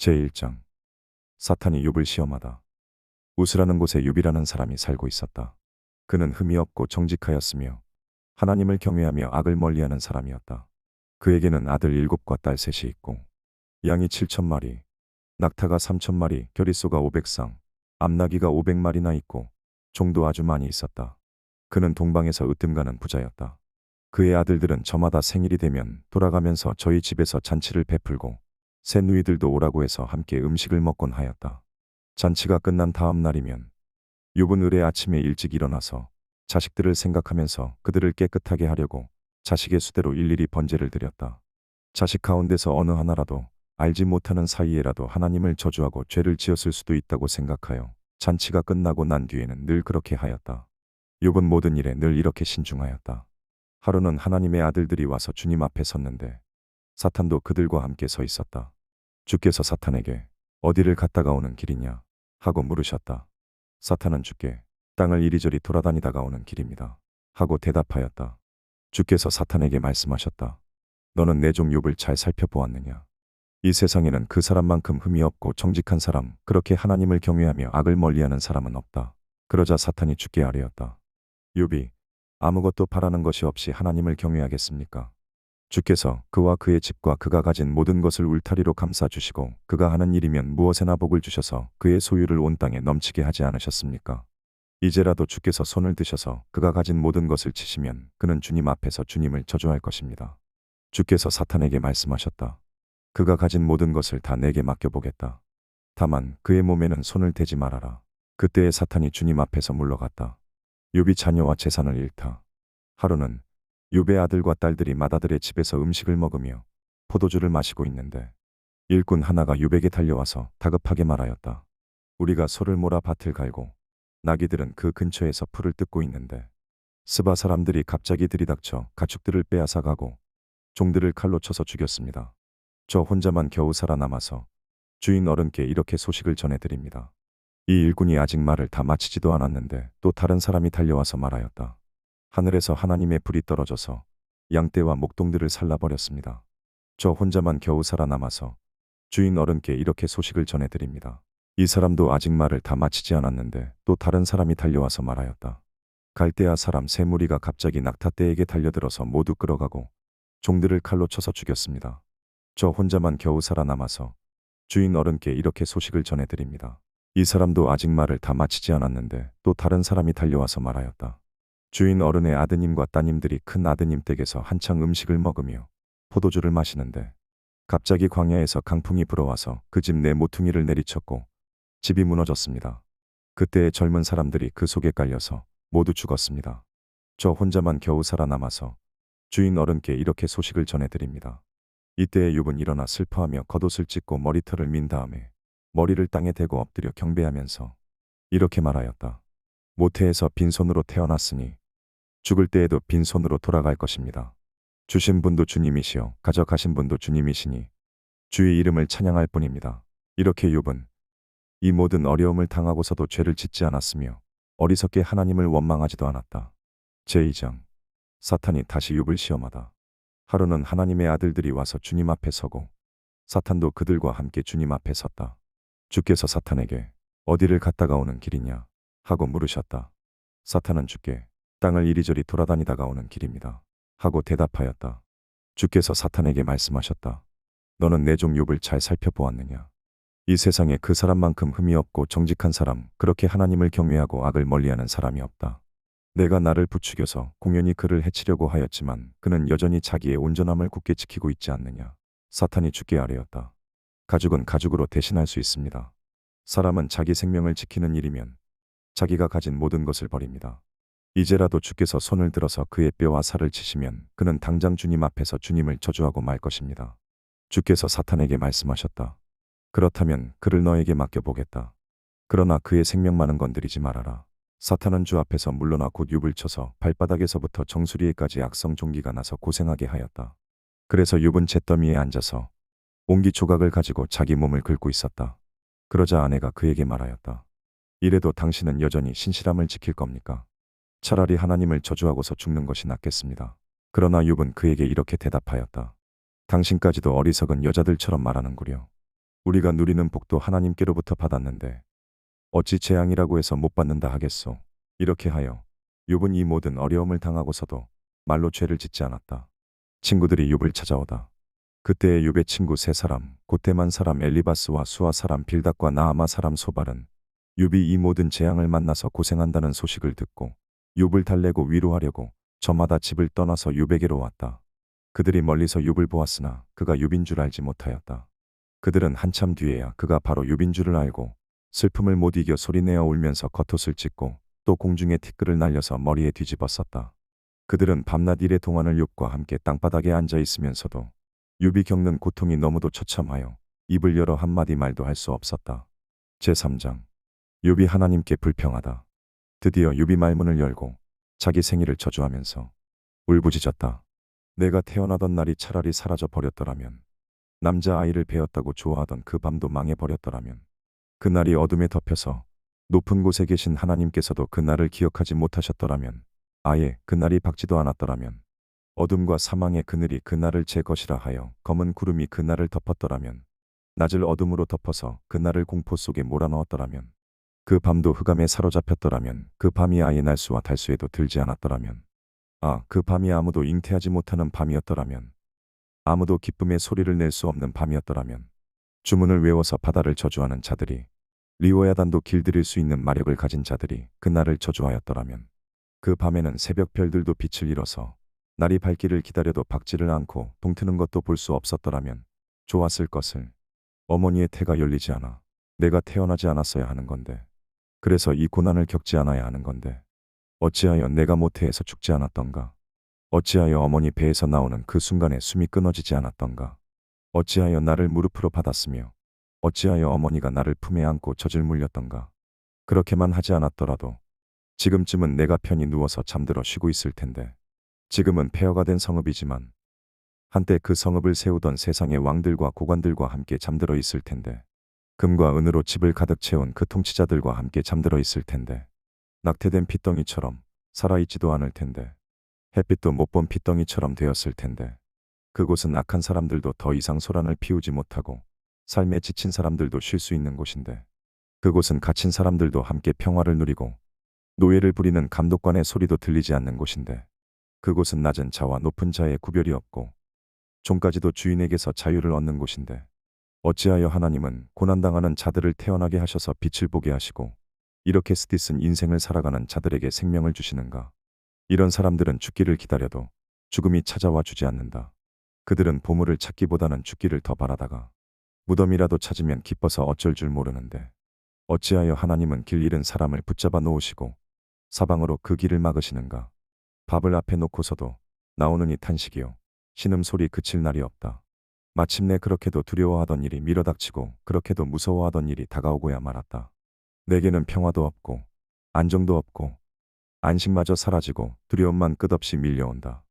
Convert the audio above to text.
제1장. 사탄이 욥을 시험하다. 우스라는 곳에 욥이라는 사람이 살고 있었다. 그는 흠이 없고 정직하였으며 하나님을 경외하며 악을 멀리하는 사람이었다. 그에게는 아들 7과 딸 3이 있고 양이 7,000마리, 낙타가 3,000마리, 겨릿소가 500쌍, 암나귀가 500마리나 있고 종도 아주 많이 있었다. 그는 동방에서 으뜸가는 부자였다. 그의 아들들은 저마다 생일이 되면 돌아가면서 저희 집에서 잔치를 베풀고 새 누이들도 오라고 해서 함께 음식을 먹곤 하였다. 잔치가 끝난 다음 날이면 욥은 의례 아침에 일찍 일어나서 자식들을 생각하면서 그들을 깨끗하게 하려고 자식의 수대로 일일이 번제를 드렸다. 자식 가운데서 어느 하나라도 알지 못하는 사이에라도 하나님을 저주하고 죄를 지었을 수도 있다고 생각하여 잔치가 끝나고 난 뒤에는 늘 그렇게 하였다. 욥은 모든 일에 늘 이렇게 신중하였다. 하루는 하나님의 아들들이 와서 주님 앞에 섰는데 사탄도 그들과 함께 서 있었다. 주께서 사탄에게 어디를 갔다가 오는 길이냐 하고 물으셨다. 사탄은 주께 땅을 이리저리 돌아다니다가 오는 길입니다 하고 대답하였다. 주께서 사탄에게 말씀하셨다. 너는 내 종 욥을 잘 살펴보았느냐? 이 세상에는 그 사람만큼 흠이 없고 정직한 사람, 그렇게 하나님을 경외하며 악을 멀리하는 사람은 없다. 그러자 사탄이 주께 아뢰었다. 욥이 아무것도 바라는 것이 없이 하나님을 경외하겠습니까? 주께서 그와 그의 집과 그가 가진 모든 것을 울타리로 감싸주시고 그가 하는 일이면 무엇에나 복을 주셔서 그의 소유를 온 땅에 넘치게 하지 않으셨습니까? 이제라도 주께서 손을 드셔서 그가 가진 모든 것을 치시면 그는 주님 앞에서 주님을 저주할 것입니다. 주께서 사탄에게 말씀하셨다. 그가 가진 모든 것을 다 내게 맡겨보겠다. 다만 그의 몸에는 손을 대지 말아라. 그때에 사탄이 주님 앞에서 물러갔다. 욥이 자녀와 재산을 잃다. 하루는 욥의 아들과 딸들이 맏아들의 집에서 음식을 먹으며 포도주를 마시고 있는데 일꾼 하나가 욥에게 달려와서 다급하게 말하였다. 우리가 소를 몰아 밭을 갈고 나귀들은 그 근처에서 풀을 뜯고 있는데 스바 사람들이 갑자기 들이닥쳐 가축들을 빼앗아 가고 종들을 칼로 쳐서 죽였습니다. 저 혼자만 겨우 살아남아서 주인 어른께 이렇게 소식을 전해드립니다. 이 일꾼이 아직 말을 다 마치지도 않았는데 또 다른 사람이 달려와서 말하였다. 하늘에서 하나님의 불이 떨어져서 양떼와 목동들을 살라버렸습니다. 저 혼자만 겨우 살아남아서 주인 어른께 이렇게 소식을 전해드립니다. 이 사람도 아직 말을 다 마치지 않았는데 또 다른 사람이 달려와서 말하였다. 갈대아 사람 세 무리가 갑자기 낙타떼에게 달려들어서 모두 끌어가고 종들을 칼로 쳐서 죽였습니다. 저 혼자만 겨우 살아남아서 주인 어른께 이렇게 소식을 전해드립니다. 이 사람도 아직 말을 다 마치지 않았는데 또 다른 사람이 달려와서 말하였다. 주인 어른의 아드님과 따님들이 큰 아드님 댁에서 한창 음식을 먹으며 포도주를 마시는데 갑자기 광야에서 강풍이 불어와서 그 집 내 모퉁이를 내리쳤고 집이 무너졌습니다. 그때의 젊은 사람들이 그 속에 깔려서 모두 죽었습니다. 저 혼자만 겨우 살아남아서 주인 어른께 이렇게 소식을 전해드립니다. 이때에 욥은 일어나 슬퍼하며 겉옷을 찢고 머리털을 민 다음에 머리를 땅에 대고 엎드려 경배하면서 이렇게 말하였다. 모태에서 빈손으로 태어났으니 죽을 때에도 빈손으로 돌아갈 것입니다. 주신 분도 주님이시요 가져가신 분도 주님이시니 주의 이름을 찬양할 뿐입니다. 이렇게 욥은 이 모든 어려움을 당하고서도 죄를 짓지 않았으며 어리석게 하나님을 원망하지도 않았다. 제2장. 사탄이 다시 욥을 시험하다. 하루는 하나님의 아들들이 와서 주님 앞에 서고 사탄도 그들과 함께 주님 앞에 섰다. 주께서 사탄에게 어디를 갔다가 오는 길이냐 하고 물으셨다. 사탄은 주께 땅을 이리저리 돌아다니다가 오는 길입니다 하고 대답하였다. 주께서 사탄에게 말씀하셨다. 너는 내 종 욥을 잘 살펴보았느냐? 이 세상에 그 사람만큼 흠이 없고 정직한 사람, 그렇게 하나님을 경외하고 악을 멀리하는 사람이 없다. 내가 나를 부추겨서 공연히 그를 해치려고 하였지만 그는 여전히 자기의 온전함을 굳게 지키고 있지 않느냐. 사탄이 주께 아뢰었다. 가죽은 가죽으로 대신할 수 있습니다. 사람은 자기 생명을 지키는 일이면 자기가 가진 모든 것을 버립니다. 이제라도 주께서 손을 들어서 그의 뼈와 살을 치시면 그는 당장 주님 앞에서 주님을 저주하고 말 것입니다. 주께서 사탄에게 말씀하셨다. 그렇다면 그를 너에게 맡겨보겠다. 그러나 그의 생명만은 건드리지 말아라. 사탄은 주 앞에서 물러나 곧 욥을 쳐서 발바닥에서부터 정수리에까지 악성 종기가 나서 고생하게 하였다. 그래서 욥은 잿더미에 앉아서 옹기 조각을 가지고 자기 몸을 긁고 있었다. 그러자 아내가 그에게 말하였다. 이래도 당신은 여전히 신실함을 지킬 겁니까? 차라리 하나님을 저주하고서 죽는 것이 낫겠습니다. 그러나 욥은 그에게 이렇게 대답하였다. 당신까지도 어리석은 여자들처럼 말하는구려. 우리가 누리는 복도 하나님께로부터 받았는데 어찌 재앙이라고 해서 못 받는다 하겠소. 이렇게 하여 욥은 이 모든 어려움을 당하고서도 말로 죄를 짓지 않았다. 친구들이 욥을 찾아오다. 그때의 욥의 친구 세 사람, 곧 대만 사람 엘리바스와 수아 사람 빌닷과 나아마 사람 소발은 욥이 이 모든 재앙을 만나서 고생한다는 소식을 듣고 욥을 달래고 위로하려고 저마다 집을 떠나서 욥에게로 왔다. 그들이 멀리서 욥을 보았으나 그가 욥인 줄 알지 못하였다. 그들은 한참 뒤에야 그가 바로 욥인 줄을 알고 슬픔을 못 이겨 소리내어 울면서 겉옷을 찢고 또 공중에 티끌을 날려서 머리에 뒤집어 썼다. 그들은 밤낮 일의 동안을 욥과 함께 땅바닥에 앉아 있으면서도 욥이 겪는 고통이 너무도 처참하여 입을 열어 한마디 말도 할 수 없었다. 제3장 욥이 하나님께 불평하다. 드디어 욥이 말문을 열고 자기 생일을 저주하면서 울부짖었다. 내가 태어나던 날이 차라리 사라져 버렸더라면, 남자아이를 베었다고 좋아하던 그 밤도 망해버렸더라면, 그날이 어둠에 덮여서 높은 곳에 계신 하나님께서도 그날을 기억하지 못하셨더라면, 아예 그날이 밝지도 않았더라면, 어둠과 사망의 그늘이 그날을 제 것이라 하여 검은 구름이 그날을 덮었더라면, 낮을 어둠으로 덮어서 그날을 공포 속에 몰아넣었더라면, 그 밤도 흑암에 사로잡혔더라면, 그 밤이 아예 날수와 달수에도 들지 않았더라면, 그 밤이 아무도 잉태하지 못하는 밤이었더라면, 아무도 기쁨의 소리를 낼 수 없는 밤이었더라면, 주문을 외워서 바다를 저주하는 자들이, 리워야단도 길들일 수 있는 마력을 가진 자들이 그날을 저주하였더라면, 그 밤에는 새벽 별들도 빛을 잃어서 날이 밝기를 기다려도 밝지를 않고 동트는 것도 볼 수 없었더라면 좋았을 것을. 어머니의 태가 열리지 않아 내가 태어나지 않았어야 하는 건데, 그래서 이 고난을 겪지 않아야 하는 건데, 어찌하여 내가 모태에서 죽지 않았던가? 어찌하여 어머니 배에서 나오는 그 순간에 숨이 끊어지지 않았던가? 어찌하여 나를 무릎으로 받았으며 어찌하여 어머니가 나를 품에 안고 젖을 물렸던가? 그렇게만 하지 않았더라도 지금쯤은 내가 편히 누워서 잠들어 쉬고 있을 텐데, 지금은 폐허가 된 성읍이지만 한때 그 성읍을 세우던 세상의 왕들과 고관들과 함께 잠들어 있을 텐데, 금과 은으로 집을 가득 채운 그 통치자들과 함께 잠들어 있을 텐데, 낙태된 핏덩이처럼 살아있지도 않을 텐데, 햇빛도 못 본 핏덩이처럼 되었을 텐데, 그곳은 악한 사람들도 더 이상 소란을 피우지 못하고 삶에 지친 사람들도 쉴 수 있는 곳인데, 그곳은 갇힌 사람들도 함께 평화를 누리고 노예를 부리는 감독관의 소리도 들리지 않는 곳인데, 그곳은 낮은 자와 높은 자의 구별이 없고 종까지도 주인에게서 자유를 얻는 곳인데, 어찌하여 하나님은 고난당하는 자들을 태어나게 하셔서 빛을 보게 하시고 이렇게 스디쓴 인생을 살아가는 자들에게 생명을 주시는가? 이런 사람들은 죽기를 기다려도 죽음이 찾아와 주지 않는다. 그들은 보물을 찾기보다는 죽기를 더 바라다가 무덤이라도 찾으면 기뻐서 어쩔 줄 모르는데, 어찌하여 하나님은 길 잃은 사람을 붙잡아 놓으시고 사방으로 그 길을 막으시는가? 밥을 앞에 놓고서도 나오느니 탄식이요, 신음소리 그칠 날이 없다. 마침내 그렇게도 두려워하던 일이 밀어닥치고 그렇게도 무서워하던 일이 다가오고야 말았다. 내게는 평화도 없고 안정도 없고 안식마저 사라지고 두려움만 끝없이 밀려온다.